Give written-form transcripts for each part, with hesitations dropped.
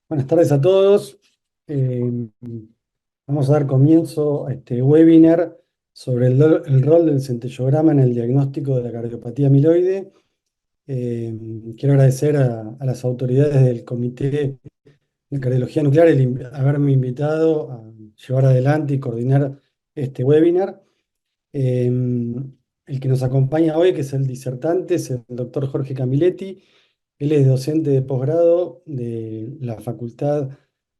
Buenas tardes a todos. Eh, Vamos a dar comienzo a este webinar sobre el rol del centellograma en el diagnóstico de la cardiopatía amiloide. Quiero agradecer a las autoridades del Comité de Cardiología Nuclear haberme invitado a llevar adelante y coordinar este webinar. Eh, el que nos acompaña hoy, que es el disertante, es el doctor Jorge Camilletti. Él es docente de posgrado de la Facultad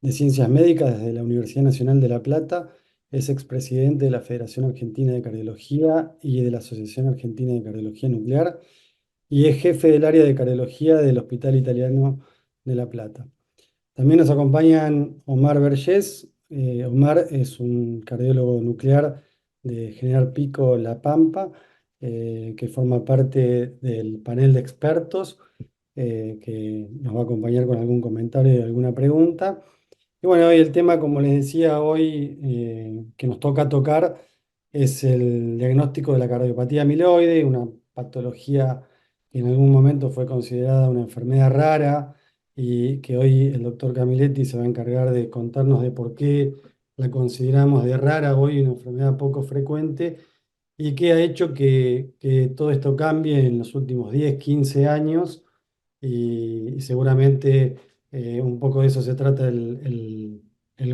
de Ciencias Médicas desde la Universidad Nacional de La Plata. Es expresidente de la Federación Argentina de Cardiología y de la Asociación Argentina de Cardiología Nuclear y es jefe del área de cardiología del Hospital Italiano de La Plata. También nos acompañan Omar Vergés. Omar es un cardiólogo nuclear de General Pico La Pampa, que forma parte del panel de expertos, que nos va a acompañar con algún comentario y alguna pregunta. Y bueno, hoy el tema, como les decía, hoy que nos toca tocar es el diagnóstico de la cardiopatía amiloide, una patología que en algún momento fue considerada una enfermedad rara y que hoy el doctor Camilletti se va a encargar de contarnos de por qué la consideramos de rara hoy, una enfermedad poco frecuente y qué ha hecho que todo esto cambie en los últimos 10 15 años y seguramente un poco de eso se trata el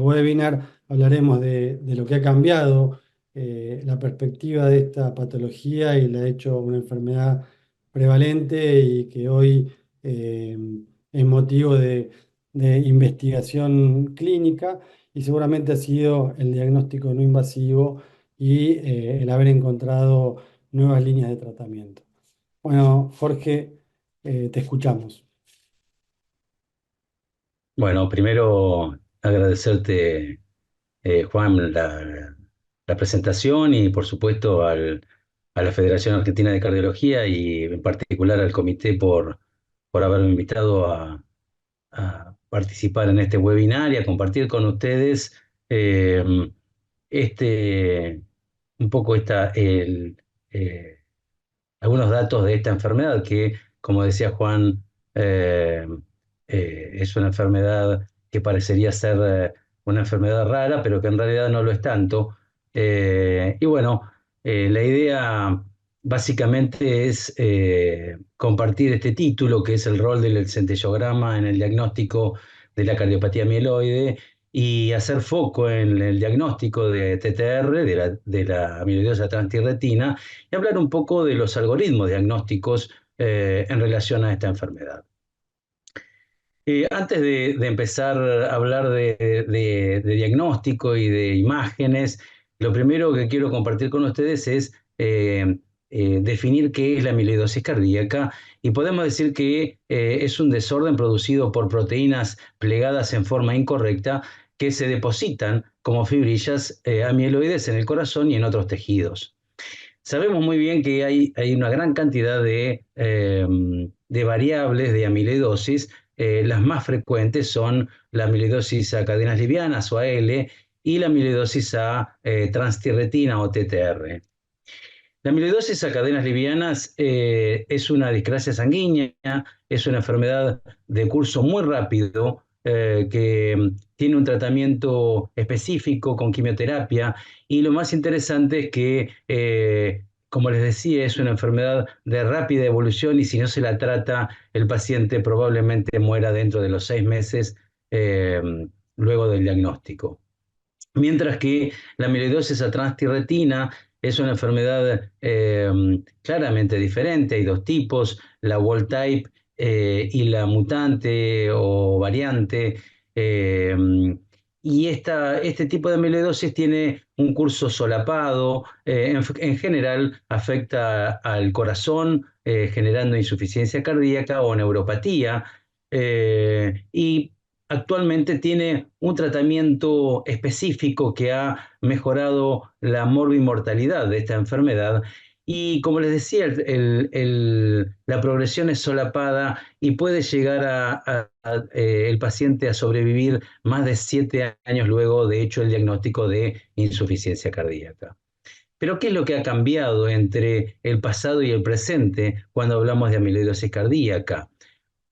webinar. Hablaremos de lo que ha cambiado la perspectiva de esta patología y la ha hecho una enfermedad prevalente y que hoy eh, es motivo de investigación clínica y seguramente ha sido el diagnóstico no invasivo y el haber encontrado nuevas líneas de tratamiento. Bueno, Jorge, te escuchamos. Bueno, primero agradecerte, Juan, la presentación y por supuesto a la Federación Argentina de Cardiología y en particular al comité por haberme invitado a participar en este webinar y a compartir con ustedes eh, este, un poco eh, algunos datos de esta enfermedad que, como decía Juan, eh, es una enfermedad que parecería ser una enfermedad rara, pero que en realidad no lo es tanto. Y bueno, la idea básicamente es compartir este título, que es el rol del centellograma en el diagnóstico de la cardiopatía mieloide, y hacer foco en el diagnóstico de TTR, de la amiloidosa transtierretina, y hablar un poco de los algoritmos diagnósticos en relación a esta enfermedad. Antes de empezar a hablar de diagnóstico y de imágenes, lo primero que quiero compartir con ustedes es definir qué es la amiloidosis cardíaca y podemos decir que es un desorden producido por proteínas plegadas en forma incorrecta que se depositan como fibrillas amiloides en el corazón y en otros tejidos. Sabemos muy bien que hay una gran cantidad de variables de amiloidosis. Las más frecuentes son la amiloidosis a cadenas livianas o AL y la amiloidosis a transtierretina o TTR. La amiloidosis a cadenas livianas es una discrasia sanguínea, es una enfermedad de curso muy rápido que tiene un tratamiento específico con quimioterapia y lo más interesante es que, como les decía, es una enfermedad de rápida evolución y si no se la trata, el paciente probablemente muera dentro de los 6 meses eh, luego del diagnóstico. Mientras que la amiloidosis a transtierretina es una enfermedad claramente diferente. Hay dos tipos, la wild type y la mutante o variante. eh, y este tipo de amiloidosis tiene un curso solapado. En general afecta al corazón, generando insuficiencia cardíaca o neuropatía. Y actualmente tiene un tratamiento específico que ha mejorado la morbimortalidad de esta enfermedad. Y como les decía, la progresión es solapada y puede llegar el paciente a sobrevivir más de 7 años luego de hecho el diagnóstico de insuficiencia cardíaca. Pero ¿qué es lo que ha cambiado entre el pasado y el presente cuando hablamos de amiloidosis cardíaca?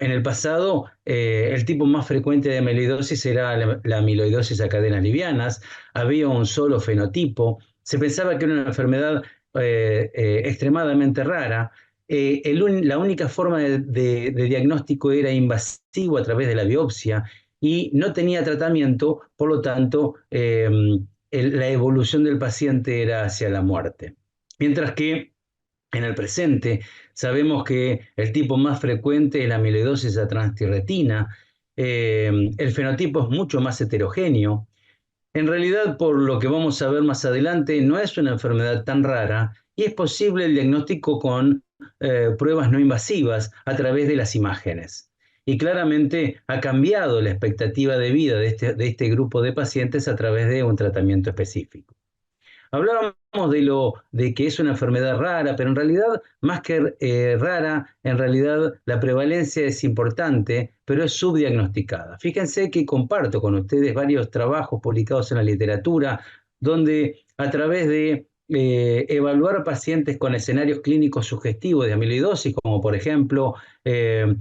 en el pasado, el tipo más frecuente de amiloidosis era la amiloidosis a cadenas livianas, había un solo fenotipo, se pensaba que era una enfermedad extremadamente rara. La única forma de diagnóstico era invasivo a través de la biopsia y no tenía tratamiento, por lo tanto, la evolución del paciente era hacia la muerte. Mientras que en el presente sabemos que el tipo más frecuente es la amiloidosis a transtierretina, el fenotipo es mucho más heterogéneo. En realidad, por lo que vamos a ver más adelante, no es una enfermedad tan rara y es posible el diagnóstico con pruebas no invasivas a través de las imágenes. Y claramente ha cambiado la expectativa de vida de este grupo de pacientes a través de un tratamiento específico. Hablábamos de que es una enfermedad rara, pero en realidad, más que rara, en realidad la prevalencia es importante, pero es subdiagnosticada. Fíjense que comparto con ustedes varios trabajos publicados en la literatura, donde a través de evaluar pacientes con escenarios clínicos sugestivos de amiloidosis, como por ejemplo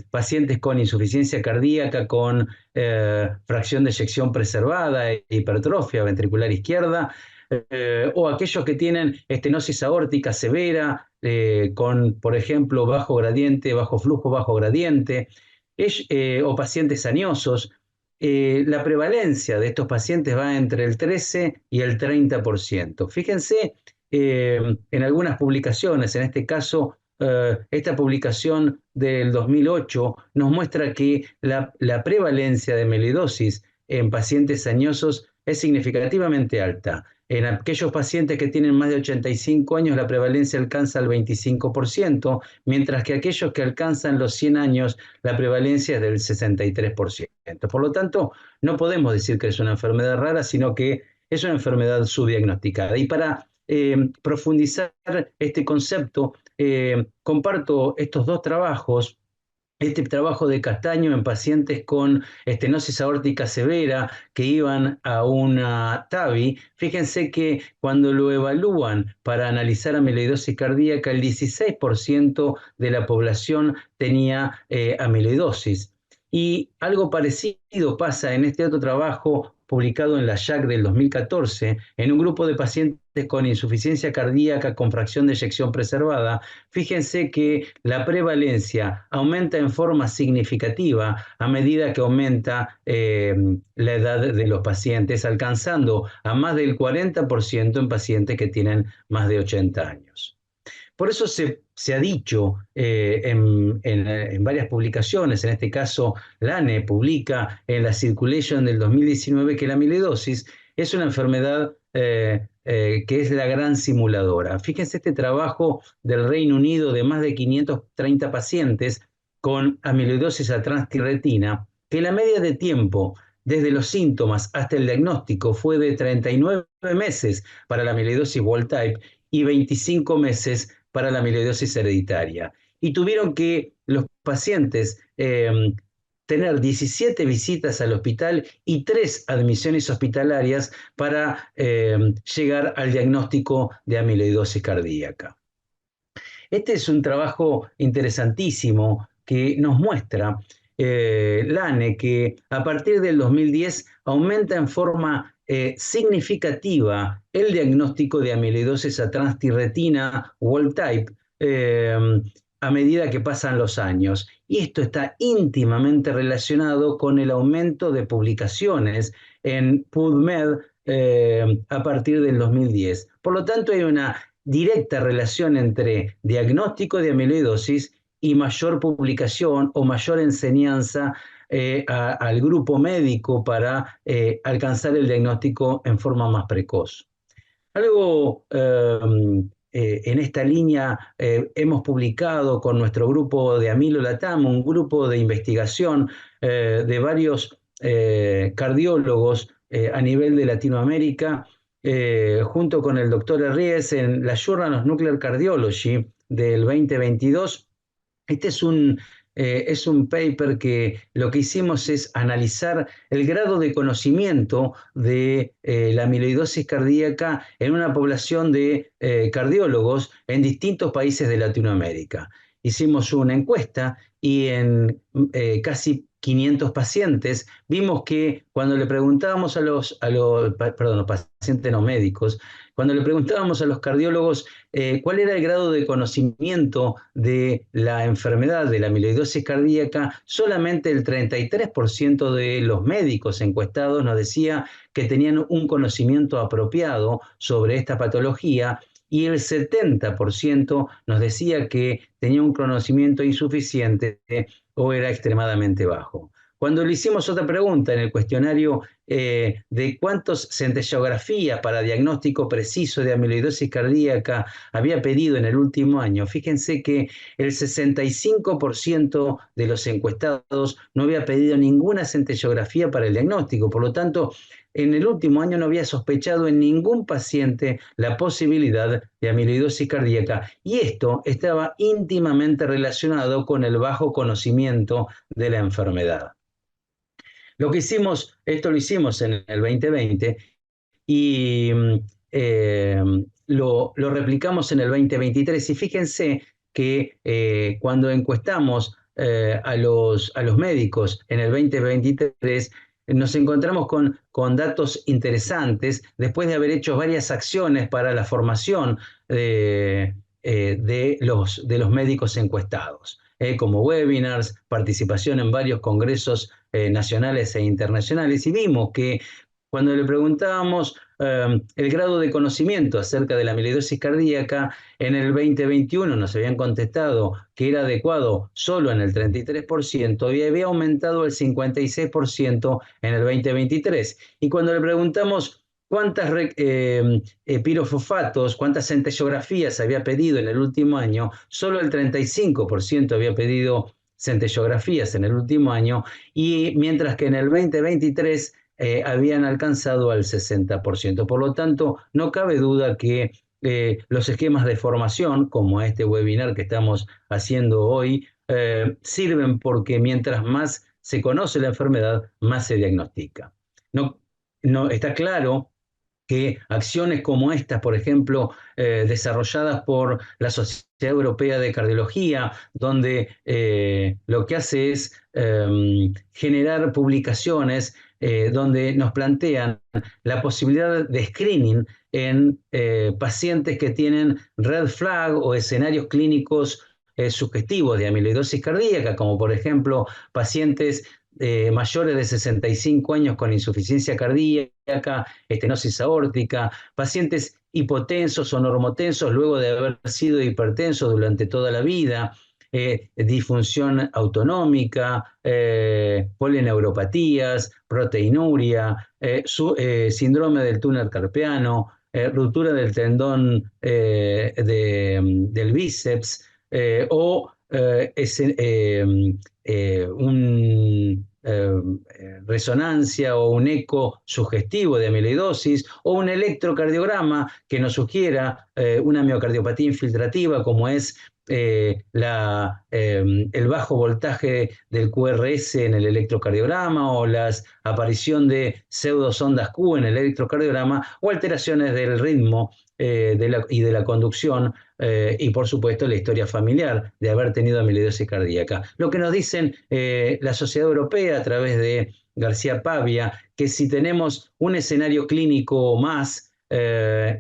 pacientes con insuficiencia cardíaca, con fracción de eyección preservada, hipertrofia ventricular izquierda, o aquellos que tienen estenosis aórtica severa, con, por ejemplo, bajo gradiente, bajo flujo, bajo gradiente, o pacientes añosos. La prevalencia de estos pacientes va entre el 13 y el 30%. Fíjense en algunas publicaciones, en este caso, esta publicación del 2008 nos muestra que la prevalencia de amiloidosis en pacientes añosos es significativamente alta. En aquellos pacientes que tienen más de 85 años, la prevalencia alcanza el 25%, mientras que aquellos que alcanzan los 100 años, la prevalencia es del 63%. Por lo tanto, no podemos decir que es una enfermedad rara, sino que es una enfermedad subdiagnosticada. Y para profundizar este concepto, comparto estos dos trabajos. Este trabajo de Castaño en pacientes con estenosis aórtica severa que iban a una TAVI, fíjense que cuando lo evalúan para analizar amiloidosis cardíaca, el 16% de la población tenía amiloidosis. Y algo parecido pasa en este otro trabajo publicado en la JAC del 2014, en un grupo de pacientes con insuficiencia cardíaca con fracción de eyección preservada. Fíjense que la prevalencia aumenta en forma significativa a medida que aumenta la edad de los pacientes, alcanzando a más del 40% en pacientes que tienen más de 80 años. Por eso se ha dicho en varias publicaciones, en este caso Lane publica en la Circulation del 2019 que la amiloidosis es una enfermedad que es la gran simuladora. Fíjense este trabajo del Reino Unido de más de 530 pacientes con amiloidosis a transtierretina, que la media de tiempo desde los síntomas hasta el diagnóstico fue de 39 meses para la amiloidosis wild type y 25 meses para la amiloidosis hereditaria. Y tuvieron que los pacientes tener 17 visitas al hospital y 3 admisiones hospitalarias para llegar al diagnóstico de amiloidosis cardíaca. Este es un trabajo interesantísimo que nos muestra Lane que a partir del 2010 aumenta en forma significativa el diagnóstico de amiloidosis a transtierretina wild type a medida que pasan los años. Y esto está íntimamente relacionado con el aumento de publicaciones en PubMed a partir del 2010. Por lo tanto, hay una directa relación entre diagnóstico de amiloidosis y mayor publicación o mayor enseñanza al grupo médico para alcanzar el diagnóstico en forma más precoz. Algo en esta línea hemos publicado con nuestro grupo de Amilo Latam, un grupo de investigación de varios cardiólogos a nivel de Latinoamérica, junto con el doctor Ries en la Journal of Nuclear Cardiology del 2022. Este es un paper que lo que hicimos es analizar el grado de conocimiento de la amiloidosis cardíaca en una población de cardiólogos en distintos países de Latinoamérica. hicimos una encuesta y en casi 500 pacientes vimos que cuando le preguntábamos perdón, los pacientes no médicos, cuando le preguntábamos a los cardiólogos cuál era el grado de conocimiento de la enfermedad de la amiloidosis cardíaca, solamente el 33% de los médicos encuestados nos decía que tenían un conocimiento apropiado sobre esta patología y el 70% nos decía que tenía un conocimiento insuficiente o era extremadamente bajo. Cuando le hicimos otra pregunta en el cuestionario de cuántas centellografías para diagnóstico preciso de amiloidosis cardíaca había pedido en el último año, fíjense que el 65% de los encuestados no había pedido ninguna centellografía para el diagnóstico. Por lo tanto, en el último año no había sospechado en ningún paciente la posibilidad de amiloidosis cardíaca y esto estaba íntimamente relacionado con el bajo conocimiento de la enfermedad. Lo que hicimos, esto lo hicimos en el 2020 y lo replicamos en el 2023 y fíjense que cuando encuestamos a los médicos en el 2023 nos encontramos con datos interesantes después de haber hecho varias acciones para la formación de los médicos encuestados, como webinars, participación en varios congresos nacionales e internacionales, y vimos que cuando le preguntábamos el grado de conocimiento acerca de la amiloidosis cardíaca, en el 2021 nos habían contestado que era adecuado solo en el 33% y había aumentado el 56% en el 2023. Y cuando le preguntamos cuántas pirofosfatos, cuántas centellografías había pedido en el último año, solo el 35% había pedido centellografías en el último año, y mientras que en el 2023 habían alcanzado al 60%. Por lo tanto, no cabe duda que los esquemas de formación, como este webinar que estamos haciendo hoy, sirven porque mientras más se conoce la enfermedad, más se diagnostica. No, no, está claro que acciones como estas, por ejemplo, desarrolladas por la Sociedad Europea de Cardiología, donde lo que hace es generar publicaciones donde nos plantean la posibilidad de screening en pacientes que tienen red flag o escenarios clínicos sugestivos de amiloidosis cardíaca, como por ejemplo pacientes mayores de 65 años con insuficiencia cardíaca, estenosis aórtica, pacientes hipotensos o normotensos luego de haber sido hipertensos durante toda la vida, disfunción autonómica, polineuropatías, proteinuria, síndrome del túnel carpiano, ruptura del tendón del bíceps o resonancia o un eco sugestivo de amiloidosis o un electrocardiograma que nos sugiera una miocardiopatía infiltrativa, como es el bajo voltaje del QRS en el electrocardiograma o la aparición de pseudosondas Q en el electrocardiograma o alteraciones del ritmo y de la conducción y por supuesto la historia familiar de haber tenido amiloidosis cardíaca. Lo que nos dicen la Sociedad Europea a través de García Pavia, que si tenemos un escenario clínico más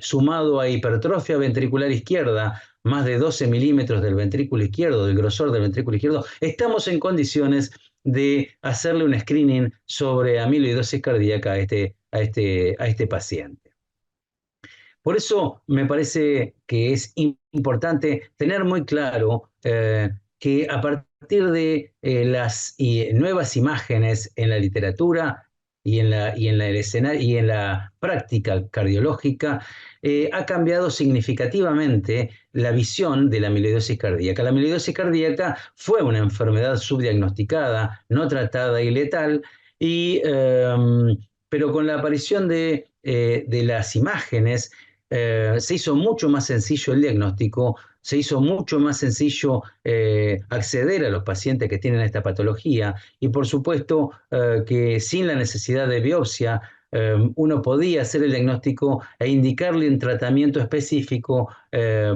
sumado a hipertrofia ventricular izquierda, más de 12 milímetros del ventrículo izquierdo, del grosor del ventrículo izquierdo, estamos en condiciones de hacerle un screening sobre amiloidosis cardíaca a este paciente. Por eso me parece que es importante tener muy claro que a partir de las nuevas imágenes en la literatura y en la práctica cardiológica, ha cambiado significativamente la visión de la amiloidosis cardíaca. La amiloidosis cardíaca fue una enfermedad subdiagnosticada, no tratada y letal, pero con la aparición de las imágenes, se hizo mucho más sencillo el diagnóstico, se hizo mucho más sencillo acceder a los pacientes que tienen esta patología y por supuesto que sin la necesidad de biopsia uno podía hacer el diagnóstico e indicarle un tratamiento específico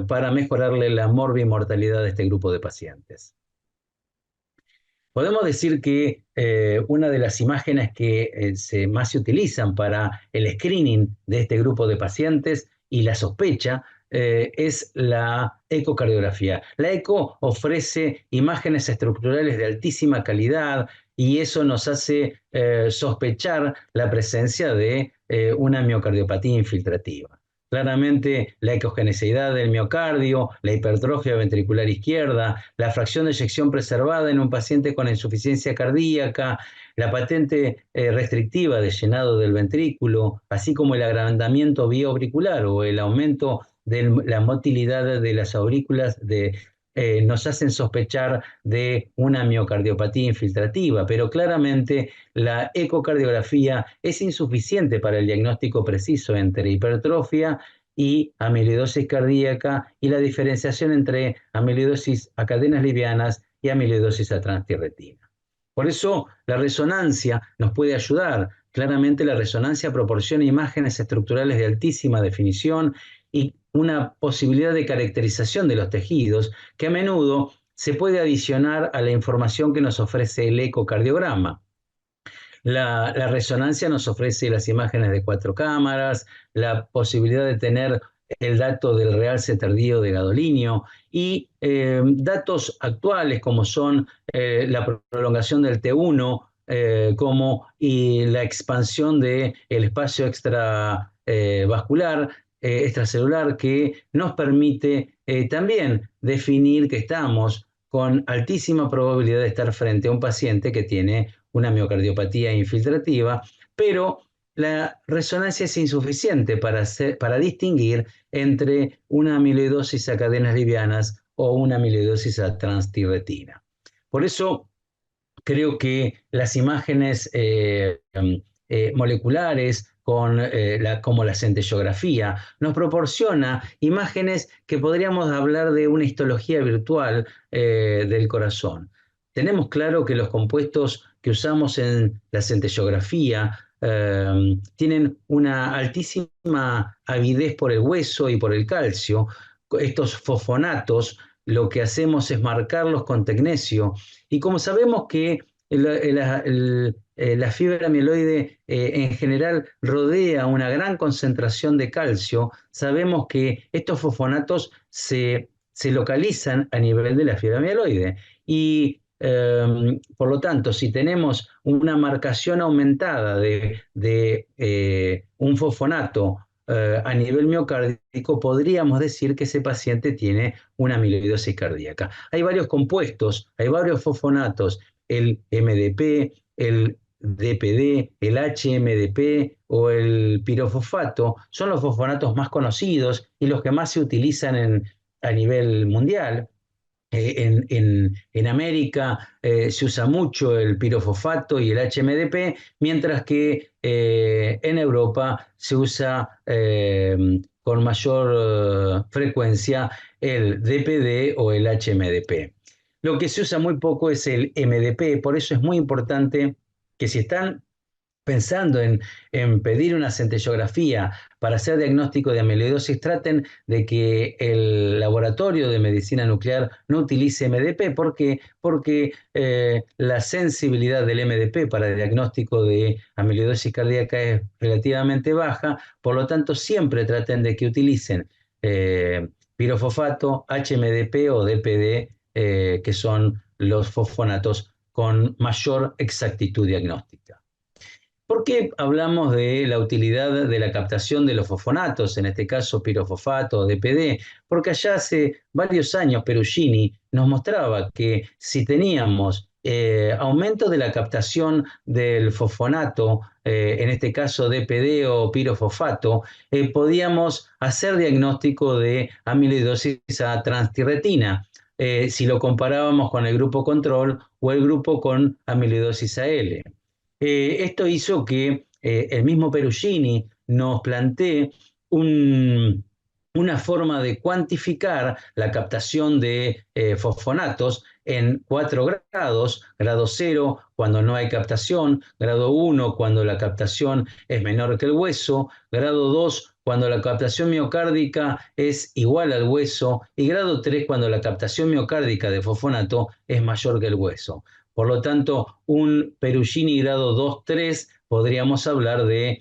para mejorarle la morbimortalidad de este grupo de pacientes. Podemos decir que una de las imágenes que más se utilizan para el screening de este grupo de pacientes y la sospecha es la ecocardiografía. La eco ofrece imágenes estructurales de altísima calidad y eso nos hace sospechar la presencia de una miocardiopatía infiltrativa. Claramente, la ecogenicidad del miocardio, la hipertrofia ventricular izquierda, la fracción de eyección preservada en un paciente con insuficiencia cardíaca, la patente restrictiva de llenado del ventrículo, así como el agrandamiento bioauricular o el aumento de la motilidad de las aurículas nos hacen sospechar de una miocardiopatía infiltrativa, pero claramente la ecocardiografía es insuficiente para el diagnóstico preciso entre hipertrofia y amiloidosis cardíaca y la diferenciación entre amiloidosis a cadenas livianas y amiloidosis a transtierretina. Por eso la resonancia nos puede ayudar. Claramente la resonancia proporciona imágenes estructurales de altísima definición y una posibilidad de caracterización de los tejidos que a menudo se puede adicionar a la información que nos ofrece el ecocardiograma. La resonancia nos ofrece las imágenes de 4 cámaras, la posibilidad de tener el dato del realce tardío de gadolinio y datos actuales como son la prolongación del T1 y la expansión del espacio extravascular, extracelular, que nos permite también definir que estamos con altísima probabilidad de estar frente a un paciente que tiene una miocardiopatía infiltrativa, pero la resonancia es insuficiente para distinguir entre una amiloidosis a cadenas livianas o una amiloidosis a transtierretina. Por eso creo que las imágenes moleculares como la centellografía nos proporciona imágenes que podríamos hablar de una histología virtual del corazón. Tenemos claro que los compuestos que usamos en la centellografía tienen una altísima avidez por el hueso y por el calcio. Estos fosfonatos lo que hacemos es marcarlos con tecnecio y como sabemos que la fibra amiloide en general rodea una gran concentración de calcio, sabemos que estos fosfonatos se localizan a nivel de la fibra amiloide. Y por lo tanto, si tenemos una marcación aumentada de un fosfonato a nivel miocárdico, podríamos decir que ese paciente tiene una amiloidosis cardíaca. Hay varios compuestos, hay varios fosfonatos, el MDP, el DPD, el HMDP o el pirofosfato, son los fosfonatos más conocidos y los que más se utilizan a nivel mundial. En América se usa mucho el pirofosfato y el HMDP, mientras que en Europa se usa con mayor frecuencia el DPD o el HMDP. Lo que se usa muy poco es el MDP, por eso es muy importante que si están pensando en pedir una centellografía para hacer diagnóstico de amiloidosis, traten de que el laboratorio de medicina nuclear no utilice MDP. ¿Por qué? Porque la sensibilidad del MDP para el diagnóstico de amiloidosis cardíaca es relativamente baja, por lo tanto siempre traten de que utilicen pirofosfato, HMDP o DPD, que son los fosfonatos con mayor exactitud diagnóstica. ¿Por qué hablamos de la utilidad de la captación de los fosfonatos, en este caso pirofosfato o DPD? Porque allá hace varios años Perugini nos mostraba que si teníamos aumento de la captación del fosfonato, en este caso DPD o pirofosfato, podíamos hacer diagnóstico de amiloidosis a transtierretina, si lo comparábamos con el grupo control o el grupo con amiloidosis AL. Esto hizo que el mismo Perugini nos plantee una forma de cuantificar la captación de fosfonatos en 4 grados: grado 0 cuando no hay captación, grado 1 cuando la captación es menor que el hueso, grado 2 cuando la captación miocárdica es igual al hueso, y grado 3 cuando la captación miocárdica de fosfonato es mayor que el hueso. Por lo tanto, un Perugini grado 2-3 podríamos hablar de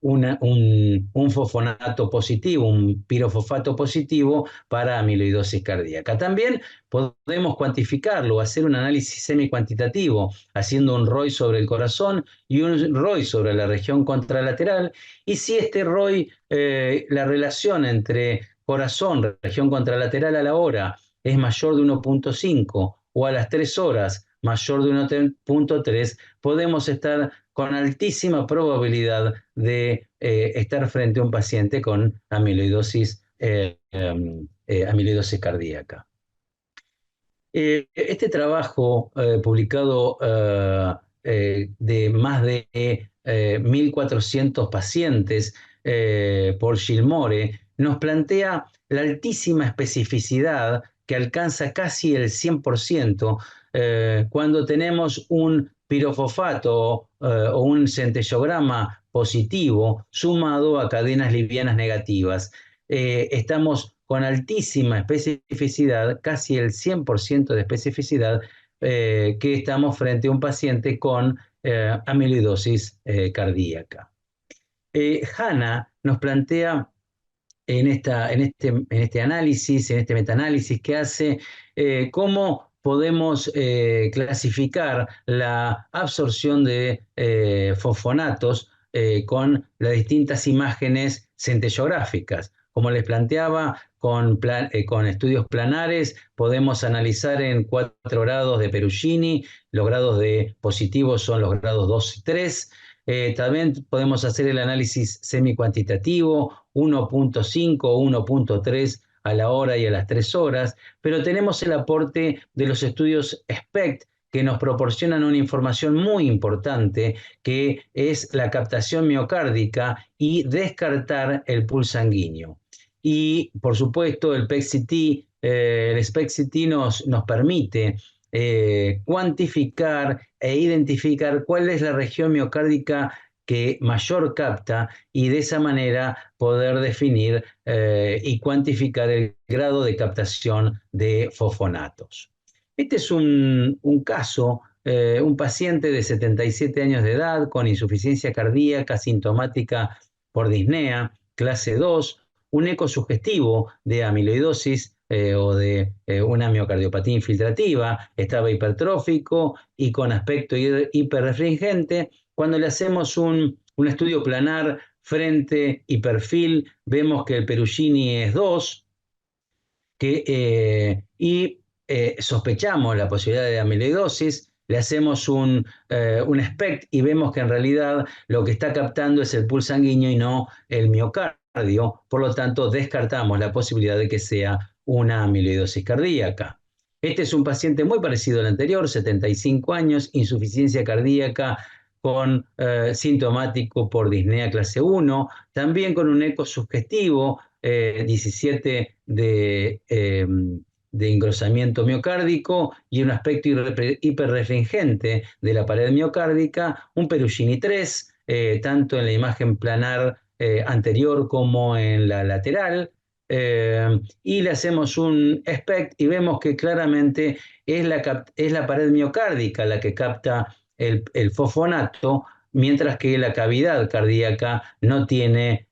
un fosfonato positivo, un pirofosfato positivo para amiloidosis cardíaca. También podemos cuantificarlo, hacer un análisis semicuantitativo, haciendo un ROI sobre el corazón y un ROI sobre la región contralateral. Y si este ROI, la relación entre corazón, región contralateral a la hora, es mayor de 1,5 o a las 3 horas mayor de 1,3, podemos estar con altísima probabilidad de estar frente a un paciente con amiloidosis cardíaca. Este trabajo publicado de más de 1.400 pacientes por Gilmore nos plantea la altísima especificidad que alcanza casi el 100% cuando tenemos un pirofosfato o un centellograma positivo sumado a cadenas livianas negativas. Estamos con altísima especificidad, casi el 100% de especificidad, que estamos frente a un paciente con amiloidosis cardíaca. Hanna nos plantea en este análisis, en este metaanálisis que hace, cómo podemos clasificar la absorción de fosfonatos con las distintas imágenes centellográficas. Como les planteaba, con estudios planares podemos analizar en 4 grados de Perugini. Los grados de positivos son los grados 2 y 3. También podemos hacer el análisis semicuantitativo, 1,5 o 1,3 a la hora y a las 3 horas, pero tenemos el aporte de los estudios SPECT, que nos proporcionan una información muy importante, que es la captación miocárdica y descartar el pulso sanguíneo. Y, por supuesto, el SPECT-CT nos permite cuantificar e identificar cuál es la región miocárdica que mayor capta, y de esa manera poder definir y cuantificar el grado de captación de fosfonatos. Este es un caso, un paciente de 77 años de edad con insuficiencia cardíaca sintomática por disnea, clase 2, un eco sugestivo de amiloidosis o de una miocardiopatía infiltrativa, estaba hipertrófico y con aspecto hiperrefringente. Cuando le hacemos un estudio planar frente y perfil, vemos que el Perugini es 2, y sospechamos la posibilidad de amiloidosis. Le hacemos un SPECT y vemos que en realidad lo que está captando es el pulso sanguíneo y no el miocardio. Por lo tanto, descartamos la posibilidad de que sea una amiloidosis cardíaca. Este es un paciente muy parecido al anterior, 75 años, insuficiencia cardíaca con sintomático por disnea clase 1, también con un eco sugestivo, 17 de engrosamiento miocárdico y un aspecto hiperrefringente de la pared miocárdica, un Perugini 3, tanto en la imagen planar anterior como en la lateral. Y le hacemos un SPECT y vemos que claramente es la pared miocárdica la que capta el fosfonato, mientras que la cavidad cardíaca no tiene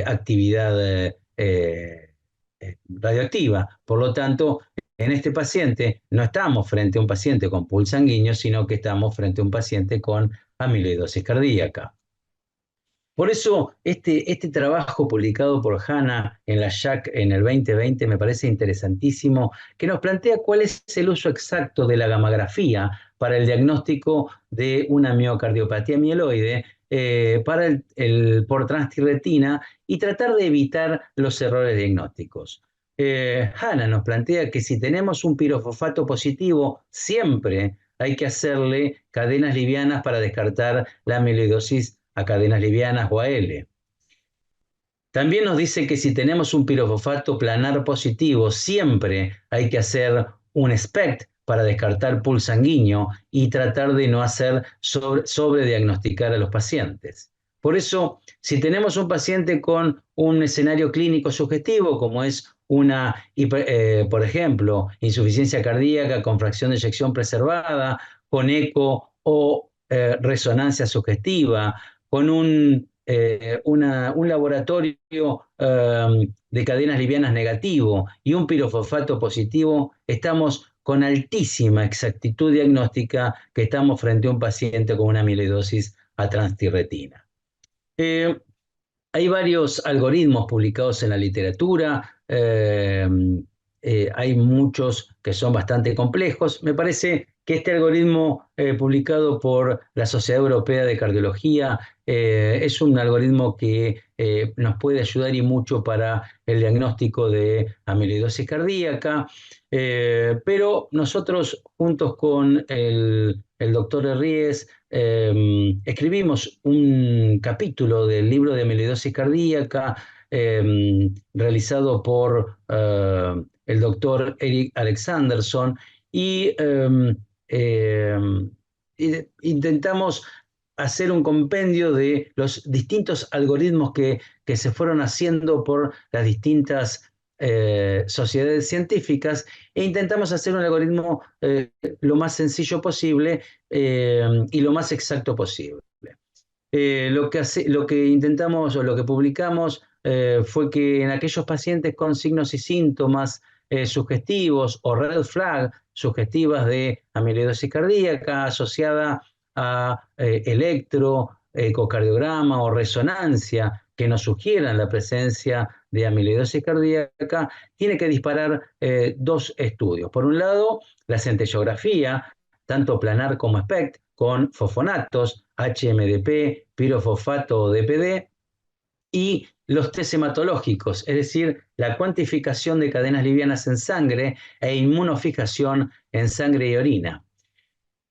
actividad radioactiva. Por lo tanto, en este paciente no estamos frente a un paciente con pulso sanguíneo, sino que estamos frente a un paciente con amiloidosis cardíaca. Por eso, este trabajo publicado por Hanna en la JAC en el 2020 me parece interesantísimo, que nos plantea cuál es el uso exacto de la gammagrafía para el diagnóstico de una miocardiopatía mieloide por transtirretina, y tratar de evitar los errores diagnósticos. Hanna nos plantea que si tenemos un pirofosfato positivo, siempre hay que hacerle cadenas livianas para descartar la amiloidosis a cadenas livianas o a L. También nos dice que si tenemos un pirofosfato planar positivo, siempre hay que hacer un SPECT para descartar pool sanguíneo y tratar de no hacer sobrediagnosticar a los pacientes. Por eso, si tenemos un paciente con un escenario clínico sugestivo, como es por ejemplo, insuficiencia cardíaca con fracción de eyección preservada, con eco o resonancia sugestiva, con un laboratorio de cadenas livianas negativo y un pirofosfato positivo, estamos con altísima exactitud diagnóstica que estamos frente a un paciente con una amiloidosis a transtirretina. Eh, Hay varios algoritmos publicados en la literatura, hay muchos que son bastante complejos. Me parece que este algoritmo publicado por la Sociedad Europea de Cardiología es un algoritmo que nos puede ayudar y mucho para el diagnóstico de amiloidosis cardíaca, pero nosotros juntos con el doctor Herries escribimos un capítulo del libro de amiloidosis cardíaca realizado por el doctor Eric Alexanderson y intentamos hacer un compendio de los distintos algoritmos que se fueron haciendo por las distintas sociedades científicas e intentamos hacer un algoritmo lo más sencillo posible y lo más exacto posible. Lo que intentamos o lo que publicamos fue que en aquellos pacientes con signos y síntomas sugestivos o red flag sugestivas de amiloidosis cardíaca asociada a ecocardiograma o resonancia que nos sugieran la presencia de amiloidosis cardíaca, tiene que disparar dos estudios. Por un lado, la centellografía, tanto planar como SPECT, con fosfonatos, HMDP, pirofosfato o DPD, y los test hematológicos, es decir, la cuantificación de cadenas livianas en sangre e inmunofijación en sangre y orina.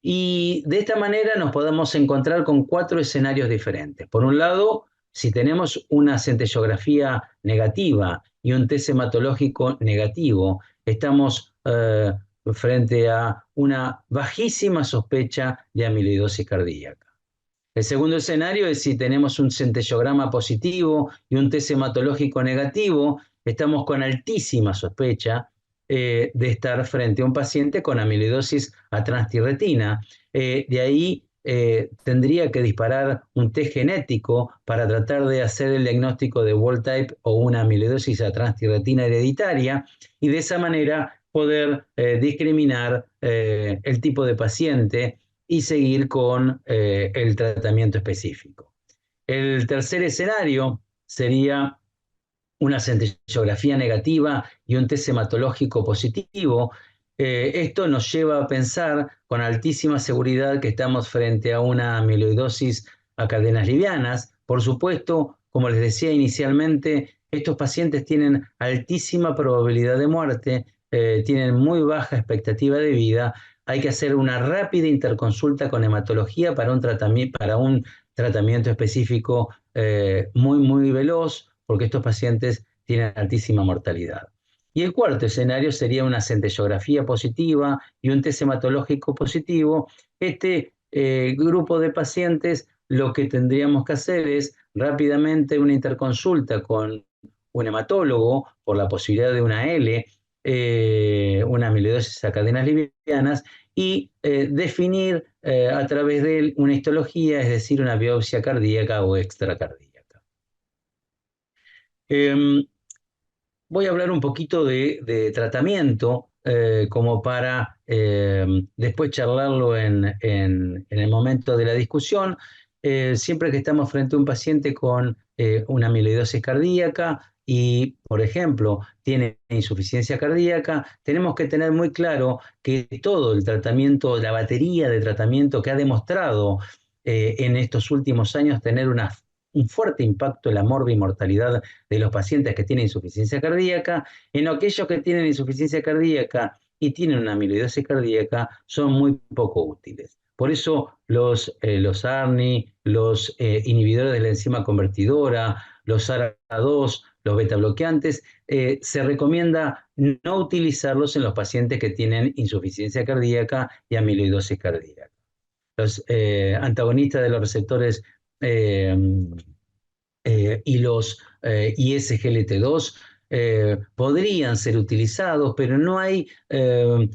Y de esta manera nos podemos encontrar con 4 escenarios diferentes. Por un lado, si tenemos una centellografía negativa y un test hematológico negativo, estamos frente a una bajísima sospecha de amiloidosis cardíaca. El segundo escenario es si tenemos un centellograma positivo y un test hematológico negativo, estamos con altísima sospecha de estar frente a un paciente con amiloidosis a transtirretina. De ahí tendría que disparar un test genético para tratar de hacer el diagnóstico de wild type o una amiloidosis a transtirretina hereditaria y de esa manera poder discriminar el tipo de paciente y seguir con el tratamiento específico. El tercer escenario sería una centellografía negativa y un test hematológico positivo. Esto nos lleva a pensar con altísima seguridad que estamos frente a una amiloidosis a cadenas livianas. Por supuesto, como les decía inicialmente, estos pacientes tienen altísima probabilidad de muerte, tienen muy baja expectativa de vida. Hay que hacer una rápida interconsulta con hematología para un tratamiento específico muy veloz, porque estos pacientes tienen altísima mortalidad. Y el cuarto escenario sería una centellografía positiva y un test hematológico positivo. Este grupo de pacientes lo que tendríamos que hacer es rápidamente una interconsulta con un hematólogo por la posibilidad de una L, una amiloidosis a cadenas livianas, y definir a través de él una histología, es decir, una biopsia cardíaca o extracardíaca. Voy a hablar un poquito de tratamiento como para después charlarlo en el momento de la discusión. Siempre que estamos frente a un paciente con una amiloidosis cardíaca y, por ejemplo, tiene insuficiencia cardíaca, tenemos que tener muy claro que todo el tratamiento, la batería de tratamiento que ha demostrado en estos últimos años tener un fuerte impacto en la morbimortalidad de los pacientes que tienen insuficiencia cardíaca, en aquellos que tienen insuficiencia cardíaca y tienen una amiloidosis cardíaca son muy poco útiles. Por eso los ARNI, los inhibidores de la enzima convertidora, los ARA2, los beta bloqueantes, se recomienda no utilizarlos en los pacientes que tienen insuficiencia cardíaca y amiloidosis cardíaca. Los antagonistas de los receptores eh, y los ISGLT2 podrían ser utilizados, pero no hay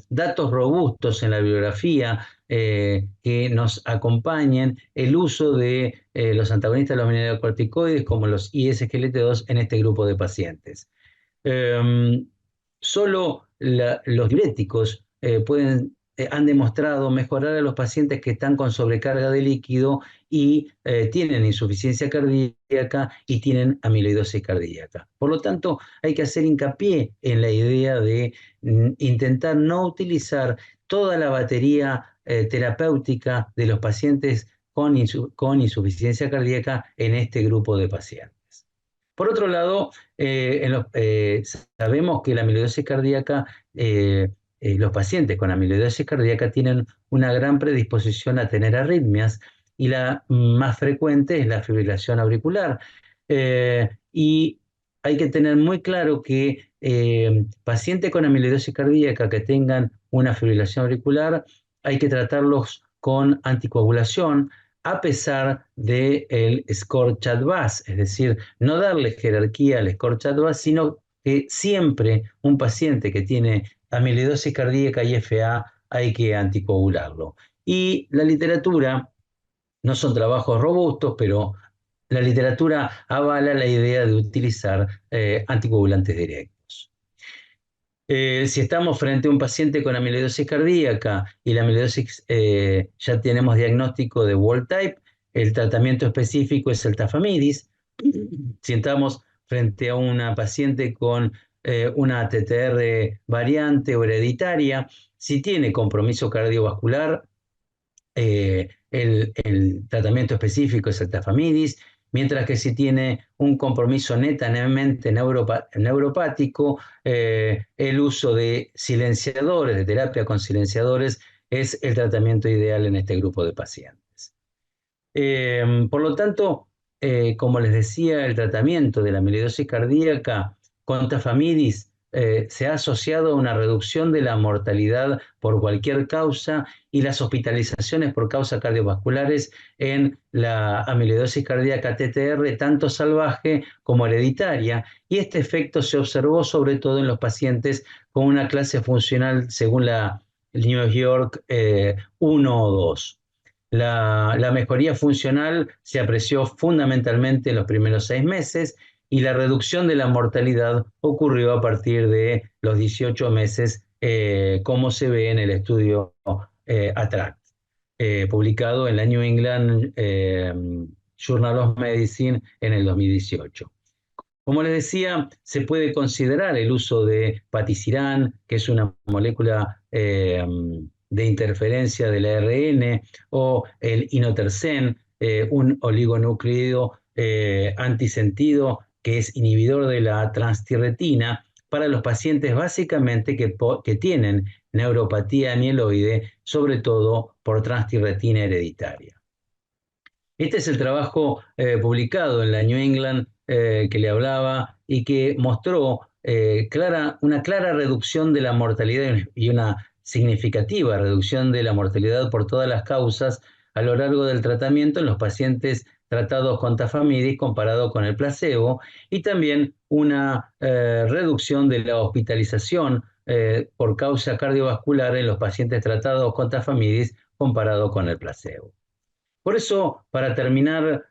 datos robustos en la bibliografía que nos acompañen el uso de los antagonistas de los mineralocorticoides como los ISGLT2 en este grupo de pacientes. Solo los diuréticos han demostrado mejorar a los pacientes que están con sobrecarga de líquido y tienen insuficiencia cardíaca y tienen amiloidosis cardíaca. Por lo tanto, hay que hacer hincapié en la idea de intentar no utilizar toda la batería terapéutica de los pacientes con insuficiencia cardíaca en este grupo de pacientes. Por otro lado, sabemos que la amiloidosis cardíaca, los pacientes con amiloidosis cardíaca tienen una gran predisposición a tener arritmias y la más frecuente es la fibrilación auricular. Y hay que tener muy claro que pacientes con amiloidosis cardíaca que tengan una fibrilación auricular, hay que tratarlos con anticoagulación, a pesar del score CHA2DS, es decir, no darle jerarquía al score CHA2DS, sino que siempre un paciente que tiene amiloidosis cardíaca y FA hay que anticoagularlo. Y la literatura, no son trabajos robustos, pero la literatura avala la idea de utilizar anticoagulantes directos. Si estamos frente a un paciente con amiloidosis cardíaca y la amiloidosis ya tenemos diagnóstico de wild type, el tratamiento específico es el tafamidis. Si estamos frente a una paciente con una TTR variante o hereditaria, si tiene compromiso cardiovascular, el tratamiento específico es el tafamidis, mientras que si tiene un compromiso netamente neuropático, el uso de silenciadores, de terapia con silenciadores, es el tratamiento ideal en este grupo de pacientes. Por lo tanto, como les decía, el tratamiento de la amiloidosis cardíaca con tafamidis se ha asociado a una reducción de la mortalidad por cualquier causa y las hospitalizaciones por causas cardiovasculares en la amiloidosis cardíaca TTR, tanto salvaje como hereditaria, y este efecto se observó sobre todo en los pacientes con una clase funcional según la New York 1 o 2. La mejoría funcional se apreció fundamentalmente en los primeros 6 meses y la reducción de la mortalidad ocurrió a partir de los 18 meses, como se ve en el estudio ATTRACT, publicado en la New England Journal of Medicine en el 2018. Como les decía, se puede considerar el uso de patisiran, que es una molécula de interferencia del ARN, o el inotersen, un oligonucleótido antisentido que es inhibidor de la transtirretina, para los pacientes básicamente que tienen neuropatía amiloide, sobre todo por transtirretina hereditaria. Este es el trabajo publicado en la New England que le hablaba y que mostró una clara reducción de la mortalidad y una significativa reducción de la mortalidad por todas las causas a lo largo del tratamiento en los pacientes tratados con tafamidis comparado con el placebo, y también una reducción de la hospitalización por causa cardiovascular en los pacientes tratados con tafamidis comparado con el placebo. Por eso, para terminar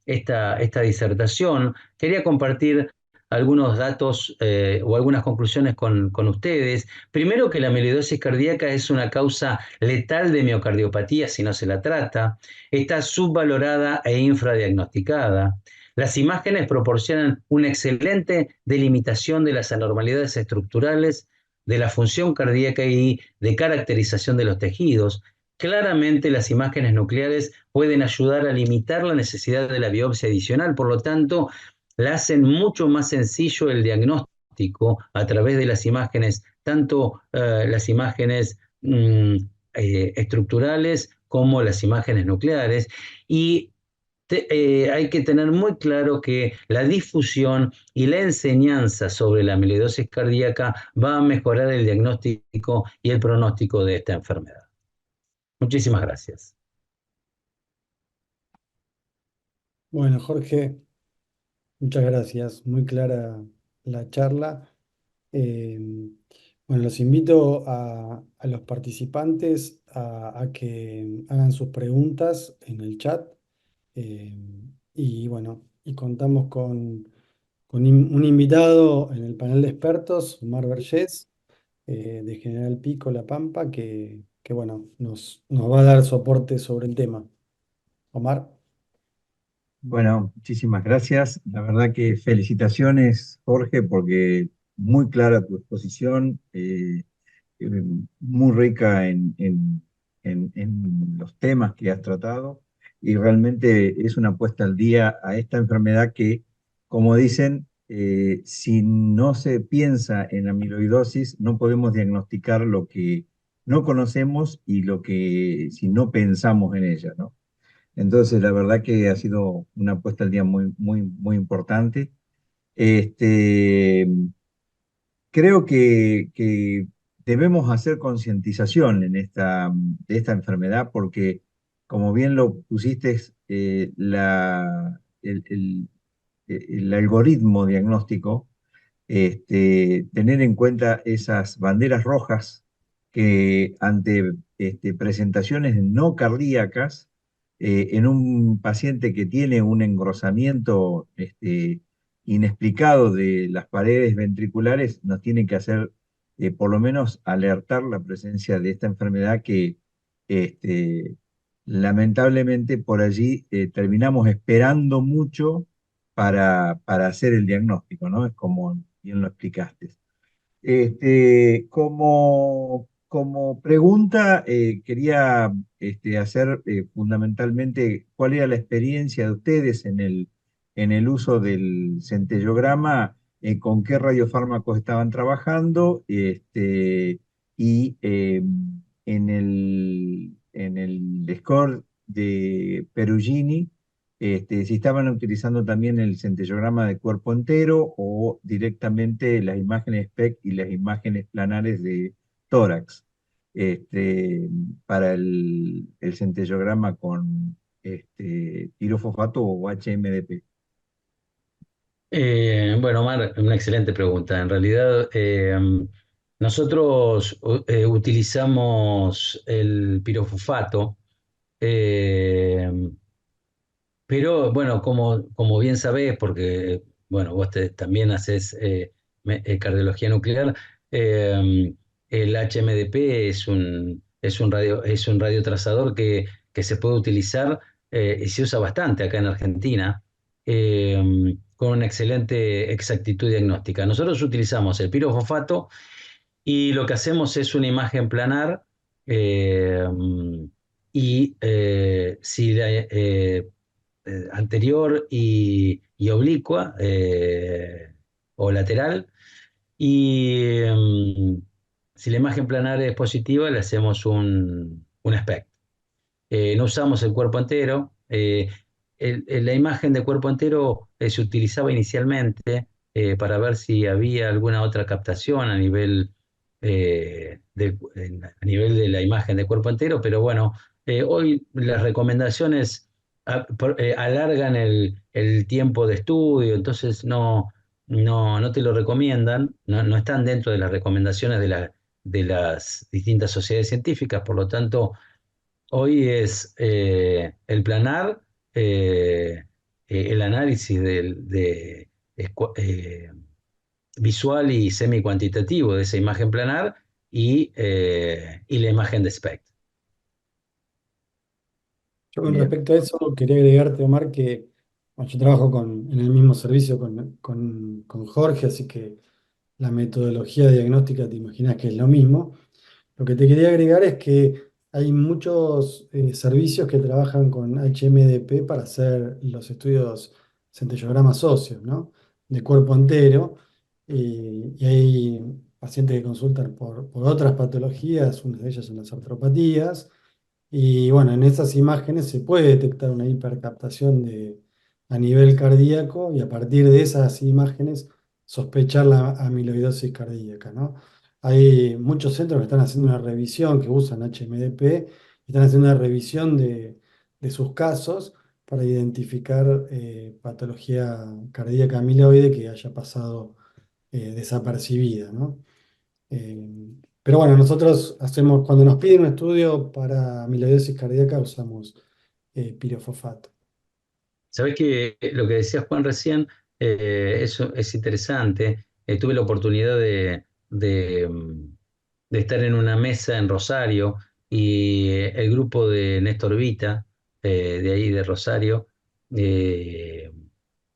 esta disertación, quería compartir algunos datos o algunas conclusiones con ustedes. Primero, que la amiloidosis cardíaca es una causa letal de miocardiopatía si no se la trata. Está subvalorada e infradiagnosticada. Las imágenes proporcionan una excelente delimitación de las anormalidades estructurales, de la función cardíaca y de caracterización de los tejidos. Claramente las imágenes nucleares pueden ayudar a limitar la necesidad de la biopsia adicional, por lo tanto, la hacen mucho más sencillo el diagnóstico a través de las imágenes, tanto las imágenes estructurales como las imágenes nucleares. Y hay que tener muy claro que la difusión y la enseñanza sobre la amiloidosis cardíaca va a mejorar el diagnóstico y el pronóstico de esta enfermedad. Muchísimas gracias. Bueno, Jorge, muchas gracias. Muy clara la charla. Eh, bueno, los invito a los participantes a que hagan sus preguntas en el chat. Eh, y bueno, y contamos con un invitado en el panel de expertos, Omar Vergés, de General Pico, La Pampa, que bueno, nos va a dar soporte sobre el tema. Omar. Bueno, muchísimas gracias. La verdad que felicitaciones, Jorge, porque muy clara tu exposición, eh, muy rica en los temas que has tratado y realmente es una puesta al día a esta enfermedad que, como dicen, si no se piensa en amiloidosis, no podemos diagnosticar lo que no conocemos y lo que si no pensamos en ella, ¿no? Entonces, la verdad que ha sido una puesta al día muy, muy, muy importante. Este, creo que debemos hacer concientización de esta enfermedad porque, como bien lo pusiste, el algoritmo diagnóstico tener en cuenta esas banderas rojas que ante presentaciones no cardíacas, en un paciente que tiene un engrosamiento inexplicado de las paredes ventriculares, nos tiene que hacer por lo menos alertar la presencia de esta enfermedad que este, lamentablemente por allí terminamos esperando mucho para hacer el diagnóstico, ¿no? Es como bien lo explicaste. Como pregunta, quería hacer fundamentalmente cuál era la experiencia de ustedes en el uso del centellograma, con qué radiofármacos estaban trabajando, y en el score de Perugini, si estaban utilizando también el centellograma de cuerpo entero o directamente las imágenes SPECT y las imágenes planares de tórax, este, para el centellograma con tirofosfato o HMDP. Bueno, Omar, una excelente pregunta. En realidad, nosotros utilizamos el pirofosfato. eh, Pero bueno, como bien sabés, porque bueno, vos también haces cardiología nuclear, eh, el HMDP es un radiotrazador que se puede utilizar y se usa bastante acá en Argentina, con una excelente exactitud diagnóstica. Nosotros utilizamos el pirofosfato y lo que hacemos es una imagen planar, eh, y si anterior y oblicua, o lateral. Y si la imagen planar es positiva, le hacemos un SPECT. No usamos el cuerpo entero. La imagen de cuerpo entero se utilizaba inicialmente para ver si había alguna otra captación a nivel de la imagen de cuerpo entero, pero bueno, hoy las recomendaciones alargan el tiempo de estudio, entonces no te lo recomiendan, no están dentro de las recomendaciones de las distintas sociedades científicas, por lo tanto. Hoy es el planar, el análisis escua- eh, visual y semi-cuantitativo de esa imagen planar y la imagen de SPECT. Yo con Bien. respecto a eso quería agregarte, Omar, que bueno, yo trabajo en el mismo servicio con Jorge, así que la metodología diagnóstica te imaginas que es lo mismo. Lo que te quería agregar es que hay muchos servicios que trabajan con HMDP para hacer los estudios centellogramas óseos, ¿no? De cuerpo entero. Y hay pacientes que consultan por otras patologías, una de ellas son las artropatías, Y bueno, en esas imágenes se puede detectar una hipercaptación a nivel cardíaco y a partir de esas imágenes sospechar la amiloidosis cardíaca, ¿no? Hay muchos centros que están haciendo una revisión, que usan HMDP, y están haciendo una revisión de sus casos para identificar patología cardíaca amiloide que haya pasado desapercibida, ¿no? Pero bueno, nosotros hacemos, cuando nos piden un estudio para amiloidosis cardíaca, usamos pirofosfato. Sabés que lo que decías Juan recién, eso es interesante. Tuve la oportunidad de estar en una mesa en Rosario y el grupo de Néstor Vita, de ahí de Rosario, eh,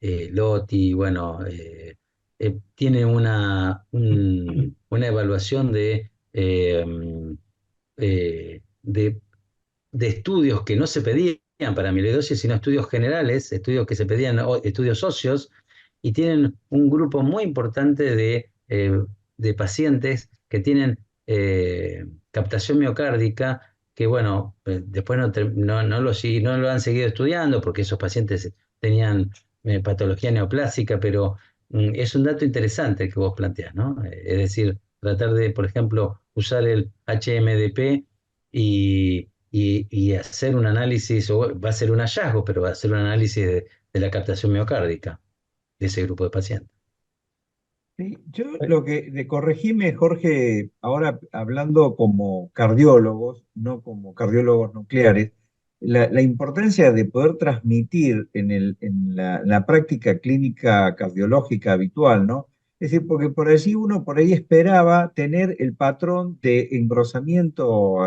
Lotti, bueno, tiene una evaluación de estudios que no se pedían para amiloidosis, sino estudios generales, estudios que se pedían, estudios socios, y tienen un grupo muy importante de pacientes que tienen captación miocárdica, que bueno, después no lo han seguido estudiando porque esos pacientes tenían patología neoplásica, pero es un dato interesante que vos planteás, ¿no? Es decir, tratar de, por ejemplo, usar el HMDP y hacer un análisis, o va a ser un hallazgo, pero va a ser un análisis de la captación miocárdica de ese grupo de pacientes. Sí, yo lo que, de corregime, Jorge, ahora hablando como cardiólogos, no como cardiólogos nucleares, la importancia de poder transmitir en la práctica clínica cardiológica habitual, ¿no? Es decir, porque por allí uno por ahí esperaba tener el patrón de engrosamiento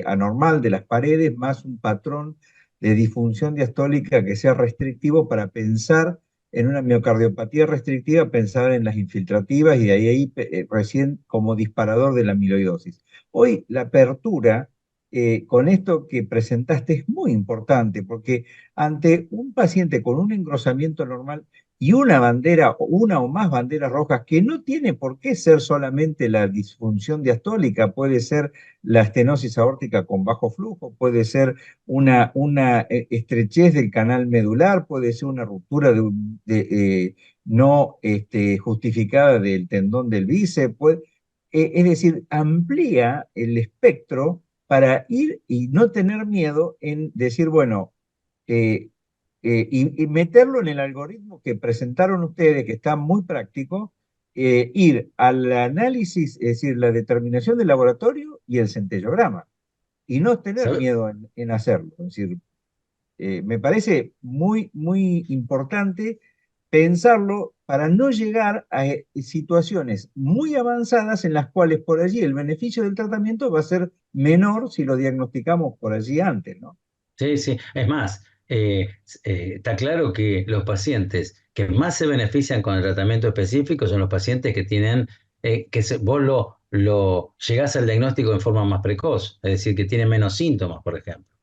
anormal de las paredes más un patrón de disfunción diastólica que sea restrictivo para pensar en una miocardiopatía restrictiva, pensar en las infiltrativas y de ahí recién como disparador de la amiloidosis. Hoy la apertura con esto que presentaste es muy importante porque ante un paciente con un engrosamiento normal y una bandera, una o más banderas rojas, que no tiene por qué ser solamente la disfunción diastólica, puede ser la estenosis aórtica con bajo flujo, puede ser una estrechez del canal medular, puede ser una ruptura no justificada del tendón del bíceps, es decir, amplía el espectro para ir y no tener miedo en decir, bueno, eh, y meterlo en el algoritmo que presentaron ustedes, que está muy práctico, ir al análisis, es decir, la determinación del laboratorio y el centellograma y no tener ¿Sabe? miedo en hacerlo. Es decir, me parece muy, muy importante pensarlo para no llegar a situaciones muy avanzadas en las cuales por allí el beneficio del tratamiento va a ser menor si lo diagnosticamos por allí antes, ¿no? Sí, sí. Es más, está claro que los pacientes que más se benefician con el tratamiento específico son los pacientes que tienen, vos lo llegás al diagnóstico en forma más precoz, es decir, que tienen menos síntomas, por ejemplo.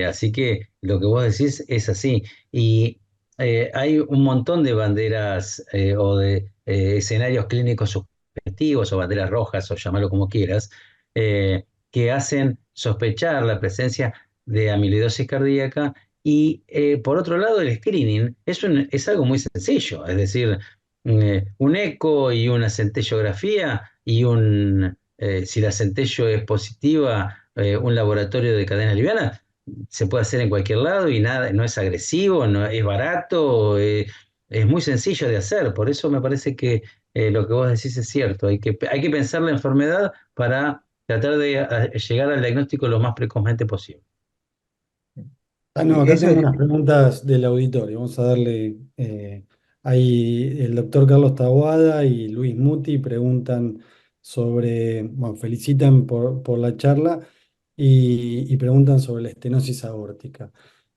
Así que lo que vos decís es así. Y hay un montón de banderas o de escenarios clínicos subjetivos o banderas rojas o llamarlo como quieras, que hacen sospechar la presencia de amiloidosis cardíaca. Y por otro lado, el screening es algo muy sencillo, es decir, un eco y una centellografía y si la centello es positiva, un laboratorio de cadena liviana se puede hacer en cualquier lado y nada, no es agresivo, no es barato, es muy sencillo de hacer. Por eso me parece que lo que vos decís es cierto. Hay que pensar la enfermedad para tratar de llegar al diagnóstico lo más precozmente posible. Ah, no, Y acá eso tengo es, unas preguntas del auditorio. Vamos a darle. Ahí el doctor Carlos Taboada y Luis Muti preguntan sobre, bueno, felicitan por la charla y preguntan sobre la estenosis aórtica.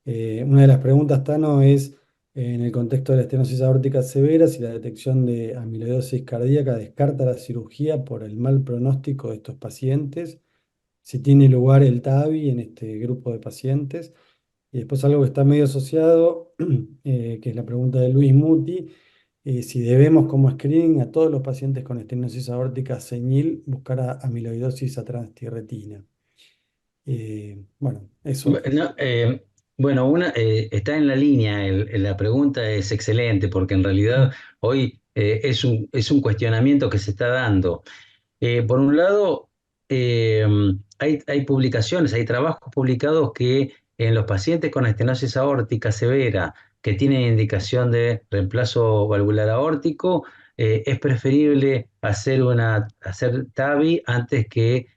Una de las preguntas, Tano, es en el contexto de la estenosis aórtica severa, si la detección de amiloidosis cardíaca descarta la cirugía por el mal pronóstico de estos pacientes, si tiene lugar el TAVI en este grupo de pacientes. Y después algo que está medio asociado, que es la pregunta de Luis Muti, si debemos como screening a todos los pacientes con estenosis aórtica senil buscar amiloidosis a transtierretina. Bueno, eso. No, bueno, está en la línea, la pregunta es excelente porque en realidad hoy es un cuestionamiento que se está dando. Por un lado, eh, hay publicaciones, hay trabajos publicados que en los pacientes con estenosis aórtica severa que tienen indicación de reemplazo valvular aórtico, es preferible hacer TAVI antes que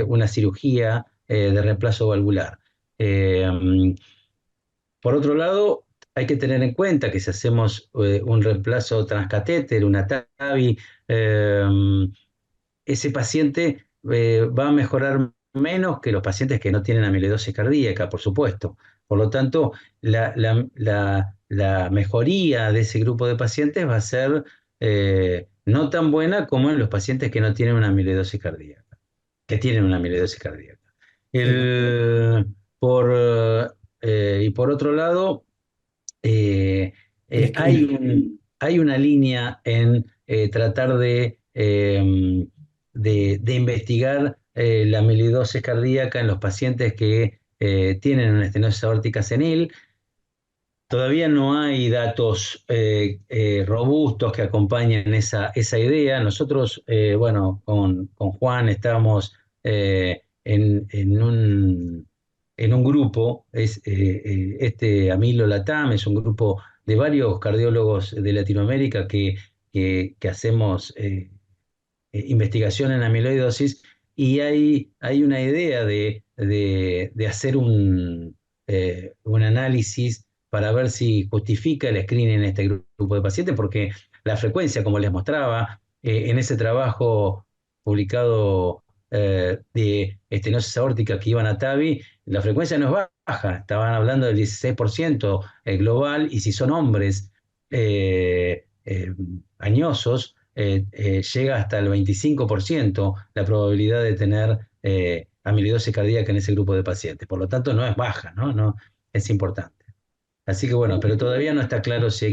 una cirugía de reemplazo valvular. Eh, por otro lado, hay que tener en cuenta que si hacemos un reemplazo transcatéter, una TAVI, eh, ese paciente va a mejorar menos que los pacientes que no tienen amiloidosis cardíaca, por supuesto. Por lo tanto, la mejoría de ese grupo de pacientes va a ser no tan buena como en los pacientes que no tienen una amiloidosis cardíaca, que tienen una amiloidosis cardíaca. Sí, no, El, por, y por otro lado, eh, el screening. hay una línea en tratar de investigar la amiloidosis cardíaca en los pacientes que tienen una estenosis aórtica senil. Todavía no hay datos robustos que acompañen esa idea. Nosotros, bueno, con Juan estábamos en un grupo, este Amilo Latam es un grupo de varios cardiólogos de Latinoamérica que hacemos investigación en amiloidosis y hay una idea de hacer un análisis para ver si justifica el screening en este grupo de pacientes, porque la frecuencia, como les mostraba, en ese trabajo publicado de estenosis aórtica que iban a TAVI, la frecuencia no es baja, estaban hablando del 16% global, y si son hombres añosos, llega hasta el 25% la probabilidad de tener amiloidosis cardíaca en ese grupo de pacientes. Por lo tanto, no es baja, ¿no? No, es importante. Así que bueno, pero todavía no está claro si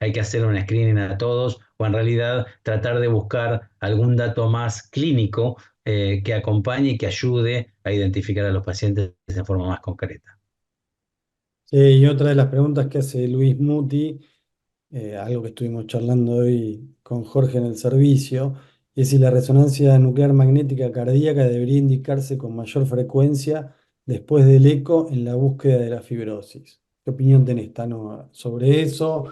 hay que hacer un screening a todos o en realidad tratar de buscar algún dato más clínico que acompañe y que ayude a identificar a los pacientes de forma más concreta. Sí, y otra de las preguntas que hace Luis Muti, algo que estuvimos charlando hoy con Jorge en el servicio, es si la resonancia nuclear magnética cardíaca debería indicarse con mayor frecuencia después del eco en la búsqueda de la fibrosis. ¿Qué opinión tenés, Tano, sobre eso?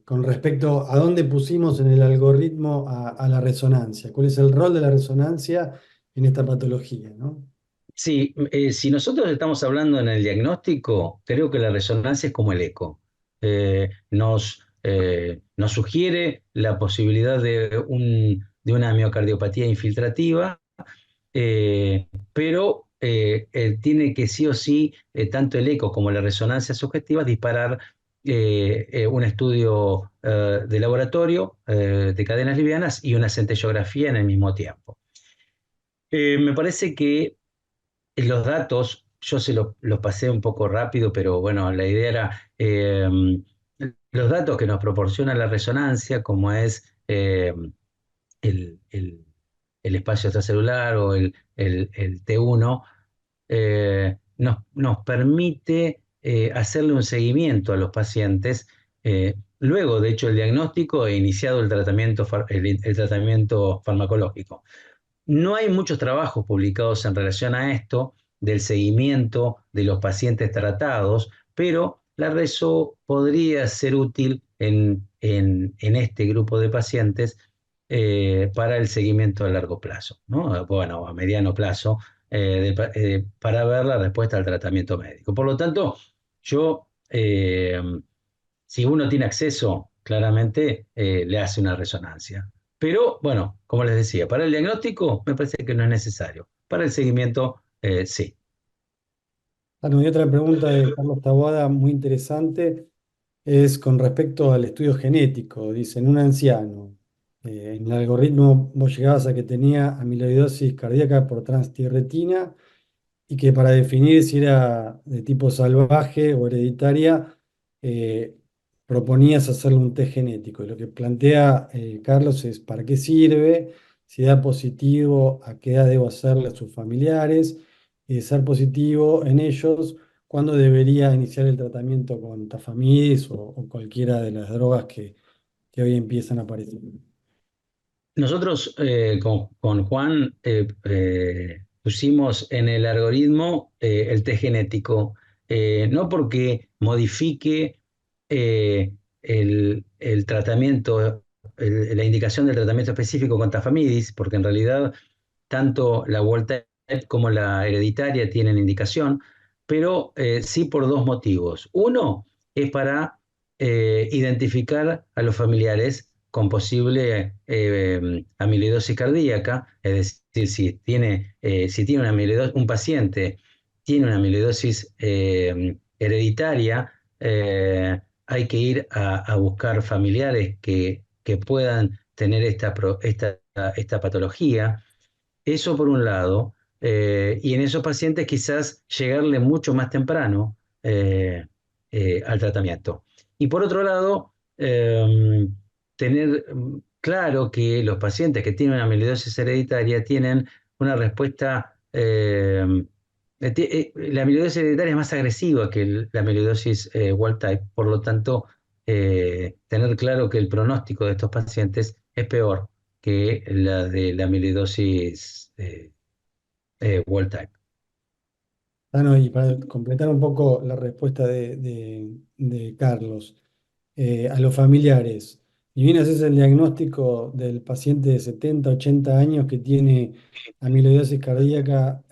Con respecto a dónde pusimos en el algoritmo a la resonancia. ¿Cuál es el rol de la resonancia en esta patología, ¿no? Sí, si nosotros estamos hablando en el diagnóstico, creo que la resonancia es como el eco. Nos sugiere la posibilidad de una miocardiopatía infiltrativa, pero tiene que sí o sí, tanto el eco como la resonancia subjetiva, disparar un estudio de laboratorio de cadenas livianas y una centellografía en el mismo tiempo. Me parece que los datos, yo los pasé un poco rápido, pero bueno, la idea era los datos que nos proporciona la resonancia, como es el, el- el espacio extracelular o el T1, nos permite hacerle un seguimiento a los pacientes. Luego, de hecho, el diagnóstico e iniciado el tratamiento farmacológico. No hay muchos trabajos publicados en relación a esto, del seguimiento de los pacientes tratados, pero la RESO podría ser útil en este grupo de pacientes para el seguimiento a largo plazo, ¿no? Bueno, a mediano plazo, para ver la respuesta al tratamiento médico. Por lo tanto, yo, si uno tiene acceso, claramente le hace una resonancia. Pero bueno, como les decía, para el diagnóstico me parece que no es necesario. Para el seguimiento, sí. Bueno, y otra pregunta de Carlos Taboada muy interesante es con respecto al estudio genético. Dice, en un anciano, en el algoritmo vos llegabas a que tenía amiloidosis cardíaca por transtierretina y que para definir si era de tipo salvaje o hereditaria, eh, proponías hacerle un test genético. Y lo que plantea Carlos es para qué sirve, si da positivo, a qué edad debo hacerle a sus familiares ser positivo en ellos, cuándo debería iniciar el tratamiento con tafamidis o cualquiera de las drogas que hoy empiezan a aparecer. Nosotros con Juan pusimos en el algoritmo el test genético, no porque modifique el tratamiento, la indicación del tratamiento específico con tafamidis, porque en realidad tanto la Wild Type como la hereditaria tienen indicación, pero sí por dos motivos. Uno es para identificar a los familiares con posible amiloidosis cardíaca, es decir, si tiene un paciente tiene una amiloidosis hereditaria, hay que ir a buscar familiares que puedan tener esta patología. Eso por un lado, y en esos pacientes quizás llegarle mucho más temprano al tratamiento. Y por otro lado, tener claro que los pacientes que tienen una amiloidosis hereditaria tienen una respuesta, la amiloidosis hereditaria es más agresiva que la amiloidosis wild type, por lo tanto, tener claro que el pronóstico de estos pacientes es peor que la de la amiloidosis wild type. Ah, no, y para completar un poco la respuesta de Carlos, a los familiares, y bien haces el diagnóstico del paciente de 70, 80 años que tiene amiloidosis cardíaca,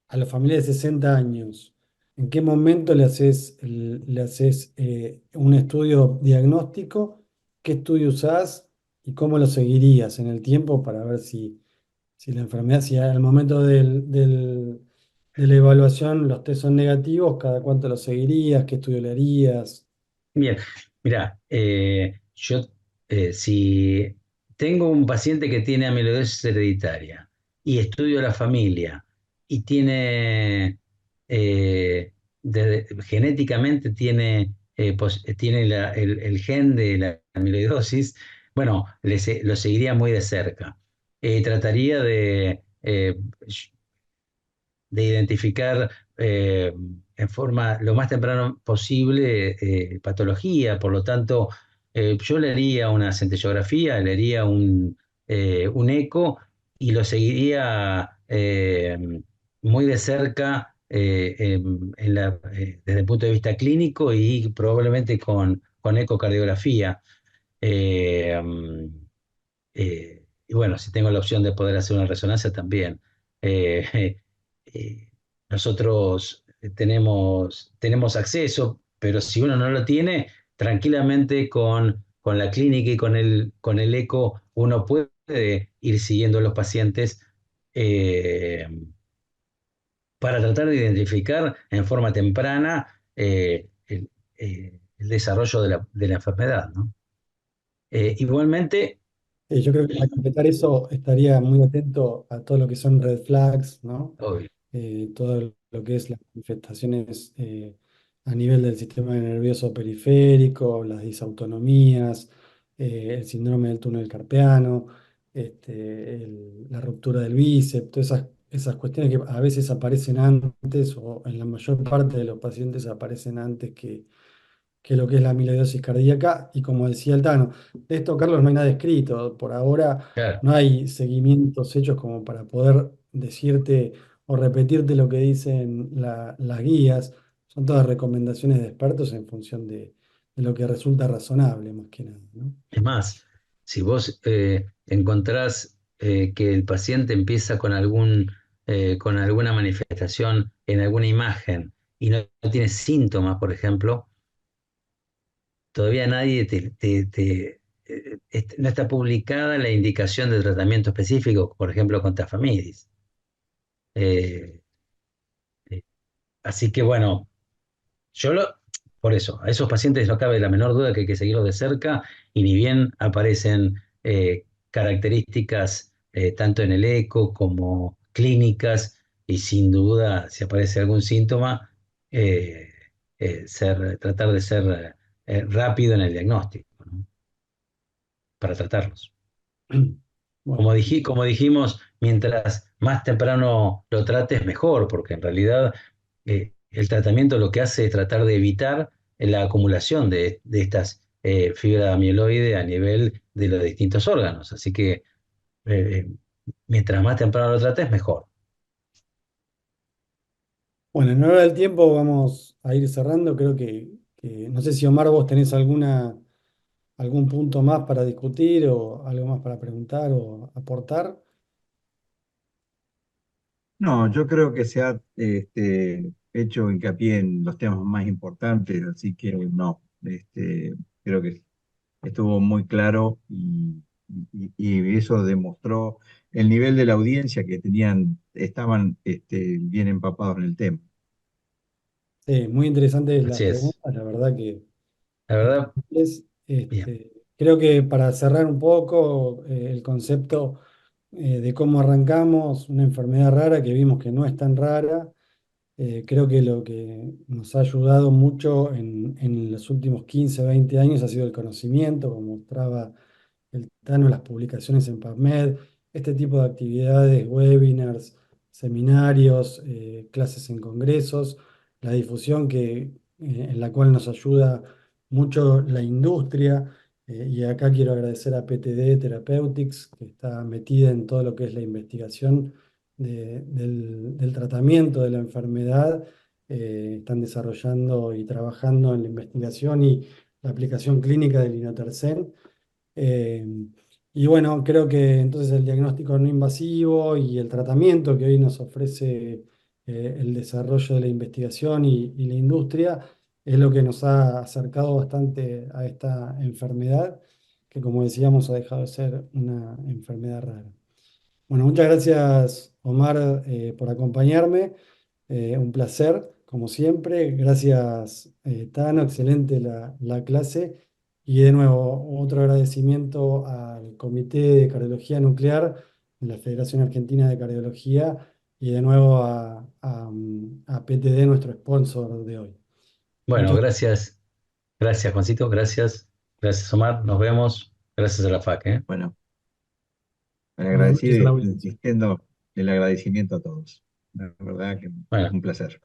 a los familiares de 60 años, ¿en qué momento le haces un estudio diagnóstico? ¿Qué estudio usás y cómo lo seguirías en el tiempo para ver si la enfermedad, si al momento de la evaluación los test son negativos, cada cuánto lo seguirías, qué estudio le harías? Bien, mira, yo si tengo un paciente que tiene amiloidosis hereditaria y estudio la familia y genéticamente tiene el gen de la amiloidosis, bueno, lo seguiría muy de cerca. Trataría de identificar en forma lo más temprano posible patología. Por lo tanto, yo le haría una centellografía, le haría un eco y lo seguiría muy de cerca desde el punto de vista clínico y probablemente con ecocardiografía. Eh, y bueno, si tengo la opción de poder hacer una resonancia también. Eh, eh, nosotros tenemos acceso, pero si uno no lo tiene, tranquilamente con la clínica y con el eco, uno puede ir siguiendo a los pacientes eh, para tratar de identificar en forma temprana el desarrollo de la enfermedad, ¿no? Igualmente, Yo creo que para completar eso estaría muy atento a todo lo que son red flags, ¿no? obvio, Todo lo que es las manifestaciones a nivel del sistema nervioso periférico, las disautonomías, el síndrome del túnel carpiano, la ruptura del bíceps, todas esas cuestiones que a veces aparecen antes o en la mayor parte de los pacientes aparecen antes que lo que es la amiloidosis cardíaca. Y como decía el Tano, de esto, Carlos, no hay nada escrito. Por ahora claro. no hay seguimientos hechos como para poder decirte o repetirte lo que dicen las guías. Son todas recomendaciones de expertos en función de lo que resulta razonable, más que nada, ¿no? Es más, si vos encontrás que el paciente empieza con alguna manifestación en alguna imagen y no tiene síntomas, por ejemplo, todavía nadie no está publicada la indicación de tratamiento específico, por ejemplo, con tafamidis. Eh, eh, Así que bueno, Yo lo, por eso, a esos pacientes no cabe la menor duda que hay que seguirlos de cerca y ni bien aparecen características tanto en el eco como clínicas y sin duda si aparece algún síntoma, eh, tratar de ser rápido en el diagnóstico, ¿no? Para tratarlos. Bueno, Como dijimos, mientras más temprano lo trates, mejor, porque en realidad el tratamiento lo que hace es tratar de evitar la acumulación de estas fibras amiloides a nivel de los distintos órganos. Así que eh, mientras más temprano lo trates, mejor. bueno, en honor del tiempo vamos a ir cerrando. Creo que no sé si Omar vos tenés algún punto más para discutir o algo más para preguntar o aportar. No, yo creo que se ha hecho hincapié en los temas más importantes, así que no, creo que estuvo muy claro y eso demostró el nivel de la audiencia que tenían, estaban bien empapados en el tema. Sí, muy interesantes las Así es. preguntas, la verdad que La verdad, es, bien. creo que para cerrar un poco el concepto de cómo arrancamos, una enfermedad rara que vimos que no es tan rara. Creo que lo que nos ha ayudado mucho en los últimos 15 20 años ha sido el conocimiento, como mostraba el Tano, las publicaciones en PubMed, este tipo de actividades, webinars, seminarios, clases en congresos, la difusión en la cual nos ayuda mucho la industria. Y acá quiero agradecer a PTD Therapeutics, que está metida en todo lo que es la investigación del tratamiento de la enfermedad. Están desarrollando y trabajando en la investigación y la aplicación clínica del inotersen. Eh, y bueno, creo que entonces el diagnóstico no invasivo y el tratamiento que hoy nos ofrece el desarrollo de la investigación y la industria es lo que nos ha acercado bastante a esta enfermedad, que como decíamos ha dejado de ser una enfermedad rara. Bueno, muchas gracias, Omar, por acompañarme. Un placer, como siempre. Gracias, Tano. Excelente la clase. Y de nuevo, otro agradecimiento al Comité de Cardiología Nuclear de la Federación Argentina de Cardiología y de nuevo a PTD, nuestro sponsor de hoy. Bueno, Muchas gracias. Gracias, Juancito. Gracias. Gracias, Omar. Nos vemos. Gracias a la FAC, ¿eh? Bueno, el buenas agradecido noches a la y audiencia. extiendo el agradecimiento a todos. La verdad que Bueno. un placer.